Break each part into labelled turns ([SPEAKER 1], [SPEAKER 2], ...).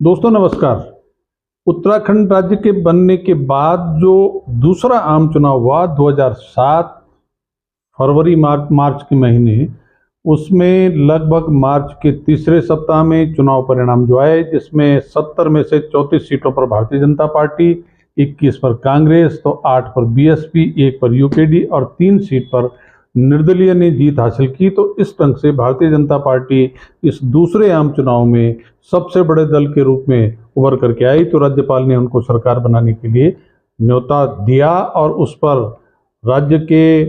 [SPEAKER 1] दोस्तों नमस्कार। उत्तराखंड राज्य के बनने के बाद जो दूसरा आम चुनाव हुआ 2007 फरवरी मार्च के महीने, उसमें लगभग मार्च के तीसरे सप्ताह में चुनाव परिणाम जो आए, जिसमें 70 में से 34 सीटों पर भारतीय जनता पार्टी, 21 पर कांग्रेस, तो 8 पर बीएसपी, 1 पर यूकेडी और 3 सीट पर निर्दलीय ने जीत हासिल की। तो इस ढंग से भारतीय जनता पार्टी इस दूसरे आम चुनाव में सबसे बड़े दल के रूप में उभर करके आई। तो राज्यपाल ने उनको सरकार बनाने के लिए न्योता दिया और उस पर राज्य के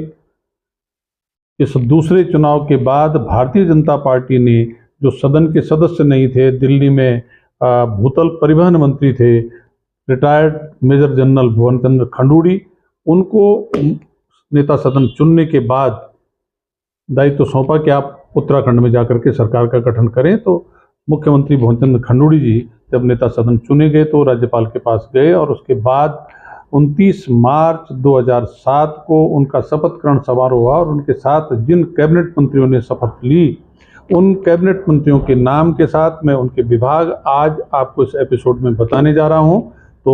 [SPEAKER 1] इस दूसरे चुनाव के बाद भारतीय जनता पार्टी ने, जो सदन के सदस्य नहीं थे, दिल्ली में भूतल परिवहन मंत्री थे रिटायर्ड मेजर जनरल भुवन चंद्र खंडूड़ी, उनको नेता सदन चुनने के बाद दायित्व सौंपा कि आप उत्तराखंड में जाकर के सरकार का गठन करें। तो मुख्यमंत्री भुवन चंद्र खंडूड़ी जी जब नेता सदन चुने गए तो राज्यपाल के पास गए और उसके बाद 29 मार्च 2007 को उनका शपथ ग्रहण समारोह हुआ और उनके साथ जिन कैबिनेट मंत्रियों ने शपथ ली, उन कैबिनेट मंत्रियों के नाम के साथ मैं उनके विभाग आज आपको इस एपिसोड में बताने जा रहा हूं। तो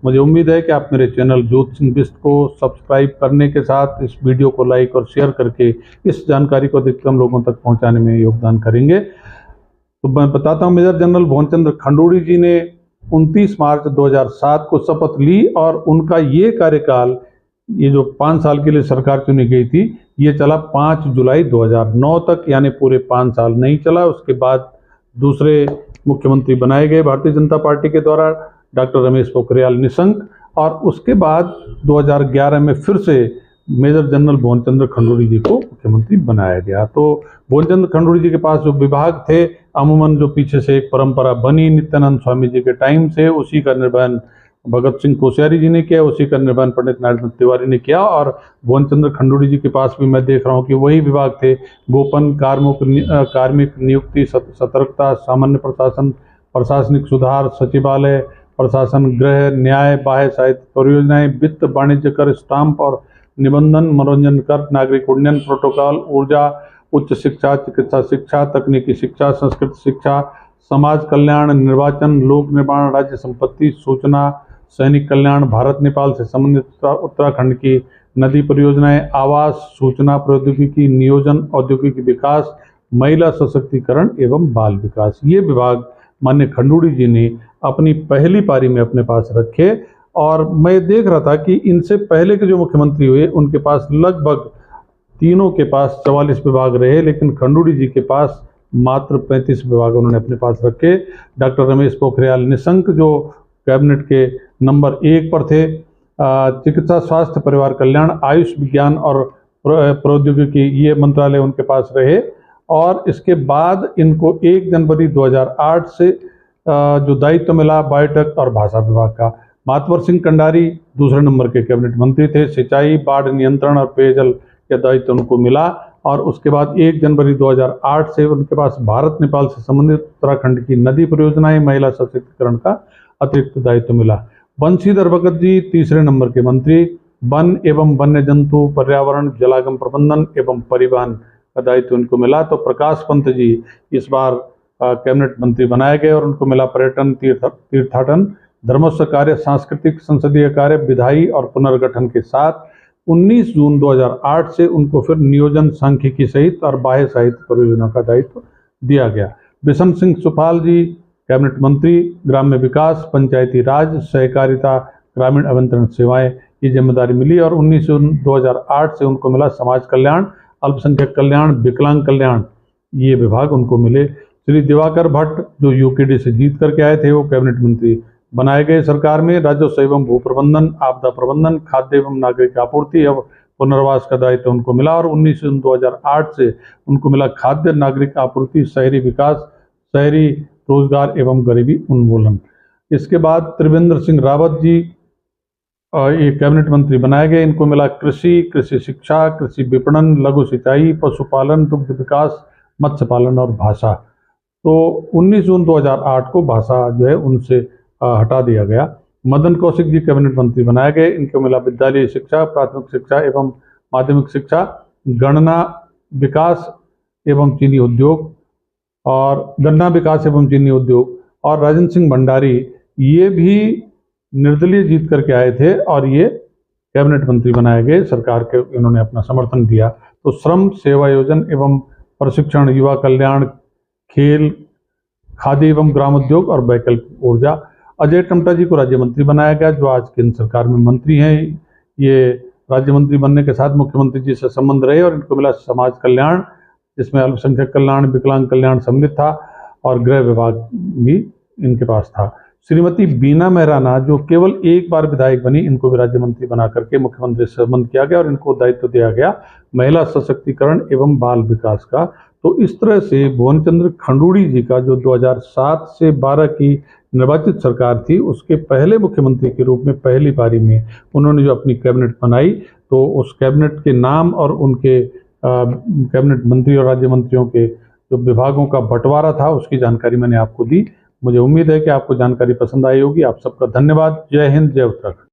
[SPEAKER 1] मुझे उम्मीद है कि आप मेरे चैनल ज्योति सिंह बिष्ट को सब्सक्राइब करने के साथ इस वीडियो को लाइक और शेयर करके इस जानकारी को अधिकतम लोगों तक पहुंचाने में योगदान करेंगे। तो मैं बताता हूं, मेजर जनरल भुवन चंद्र खंडूड़ी जी ने 29 मार्च 2007 को शपथ ली और उनका ये कार्यकाल, ये जो 5 साल के लिए सरकार चुनी गई थी, ये चला 5 जुलाई 2009 तक, यानी पूरे 5 साल नहीं चला। उसके बाद दूसरे मुख्यमंत्री बनाए गए भारतीय जनता पार्टी के द्वारा, डॉक्टर रमेश पोखरियाल निशंक, और उसके बाद 2011 में फिर से मेजर जनरल भुवन चंद्र खंडूड़ी जी को मुख्यमंत्री बनाया गया। तो भुवन चंद्र खंडूड़ी जी के पास जो विभाग थे, अमूमन जो पीछे से एक परंपरा बनी नित्यानंद स्वामी जी के टाइम से, उसी का निर्वहन भगत सिंह कोश्यारी जी ने किया, उसी का निर्वहन पंडित नारायण दत्त तिवारी ने किया। और भुवन चंद्र खंडूड़ी जी के पास भी मैं देख रहा हूँ कि वही विभाग थे। गोपन, कार्मिक नियुक्ति, सतर्कता, सामान्य प्रशासन, प्रशासनिक सुधार, सचिवालय प्रशासन, गृह, न्याय, बाह्य साहित्य परियोजनाएं, वित्त, वाणिज्य कर, स्टाम्प और निबंधन, मनोरंजन कर, नागरिक उड्डयन, प्रोटोकॉल, ऊर्जा, उच्च शिक्षा, चिकित्सा शिक्षा, तकनीकी शिक्षा, संस्कृत शिक्षा, समाज कल्याण, निर्वाचन, लोक निर्माण, राज्य संपत्ति, सूचना, सैनिक कल्याण, भारत नेपाल से संबंधित उत्तराखंड की नदी परियोजनाएं, आवास, सूचना प्रौद्योगिकी, नियोजन, औद्योगिक विकास, महिला सशक्तिकरण एवं बाल विकास, ये विभाग माननीय खंडूड़ी जी ने अपनी पहली पारी में अपने पास रखे। और मैं देख रहा था कि इनसे पहले के जो मुख्यमंत्री हुए, उनके पास लगभग तीनों के पास 44 विभाग रहे, लेकिन खंडूड़ी जी के पास मात्र 35 विभाग उन्होंने अपने पास रखे। डॉक्टर रमेश पोखरियाल निशंक जो कैबिनेट के नंबर 1 पर थे, चिकित्सा, स्वास्थ्य, परिवार कल्याण, आयुष विज्ञान और प्रौद्योगिकी, ये मंत्रालय उनके पास रहे। और इसके बाद इनको 1 जनवरी 2008 से जो दायित्व मिला बायोटेक और भाषा विभाग का। मातवर सिंह कंडारी दूसरे नंबर के कैबिनेट मंत्री थे। सिंचाई, बाढ़ नियंत्रण और पेयजल का दायित्व उनको मिला। और उसके बाद 1 जनवरी 2008 से उनके पास भारत नेपाल से संबंधित उत्तराखंड की नदी परियोजनाएं, महिला सशक्तिकरण का अतिरिक्त दायित्व मिला। बंशीधर भगत जी तीसरे नंबर के मंत्री, वन एवं वन्य जंतु, पर्यावरण, जलागम प्रबंधन एवं परिवहन का दायित्व उनको मिला। तो प्रकाश पंत जी इस बार कैबिनेट मंत्री बनाए गए और उनको मिला पर्यटन, तीर्थाटन, धर्मस्व कार्य, सांस्कृतिक, संसदीय कार्य, विधायी और पुनर्गठन के साथ 19 जून 2008 से उनको फिर नियोजन, सांख्यिकी सहित और बाह्य साहित्य परियोजना का दायित्व दिया गया। बिशन सिंह सुपाल जी कैबिनेट मंत्री, ग्राम्य विकास, पंचायती राज, सहकारिता, ग्रामीण अभियंत्रण सेवाएं, ये जिम्मेदारी मिली। और 19 जून 2008 से उनको मिला समाज कल्याण, अल्पसंख्यक कल्याण, विकलांग कल्याण, ये विभाग उनको मिले। श्री दिवाकर भट्ट जो यूकेडी से जीत करके आए थे, वो कैबिनेट मंत्री बनाए गए सरकार में। राजस्व एवं भू प्रबंधन, आपदा प्रबंधन, खाद्य एवं नागरिक आपूर्ति एवं पुनर्वास का दायित्व उनको मिला। और 19 जून 2008 से उनको मिला खाद्य, नागरिक आपूर्ति, शहरी विकास, शहरी रोजगार एवं गरीबी उन्मूलन। इसके बाद त्रिवेंद्र सिंह रावत जी ये कैबिनेट मंत्री बनाए गए। इनको मिला कृषि, कृषि शिक्षा, कृषि विपणन, लघु सिंचाई, पशुपालन, दुग्ध विकास, मत्स्य पालन और भाषा। तो 19 जून 2008 को भाषा जो है उनसे हटा दिया गया। मदन कौशिक जी कैबिनेट मंत्री बनाए गए। इनको मिला विद्यालय शिक्षा, प्राथमिक शिक्षा एवं माध्यमिक शिक्षा, गणना विकास एवं चीनी उद्योग और गन्ना विकास एवं चीनी उद्योग, और राजेंद्र सिंह भंडारी, ये भी निर्दलीय जीत करके आए थे और ये कैबिनेट मंत्री बनाए गए, सरकार के इन्होंने अपना समर्थन दिया। तो श्रम, सेवायोजन एवं प्रशिक्षण, युवा कल्याण, खेल, खाद्य एवं ग्रामोद्योग और वैकल्पिक ऊर्जा। अजय टम्टा जी को राज्य मंत्री बनाया गया, जो आज केंद्र सरकार में मंत्री हैं। ये राज्य मंत्री बनने के साथ मुख्यमंत्री जी से संबंध रहे और इनको मिला समाज कल्याण, जिसमें अल्पसंख्यक कल्याण, विकलांग कल्याण सम्मिलित था, और गृह विभाग भी इनके पास था। श्रीमती बीना मेहराना, जो केवल एक बार विधायक बनी, इनको भी राज्य मंत्री बना करके मुख्यमंत्री से संबंध किया गया और इनको दायित्व दिया गया महिला सशक्तिकरण एवं बाल विकास का। तो इस तरह से भुवन चंद्र खंडूड़ी जी का, जो 2007 से 12 की निर्वाचित सरकार थी, उसके पहले मुख्यमंत्री के रूप में पहली पारी में उन्होंने जो अपनी कैबिनेट बनाई, तो उस कैबिनेट के नाम और उनके कैबिनेट मंत्री और राज्य मंत्रियों के जो विभागों का बंटवारा था, उसकी जानकारी मैंने आपको दी। मुझे उम्मीद है कि आपको जानकारी पसंद आई होगी। आप सबका धन्यवाद। जय हिंद, जय उत्तराखंड।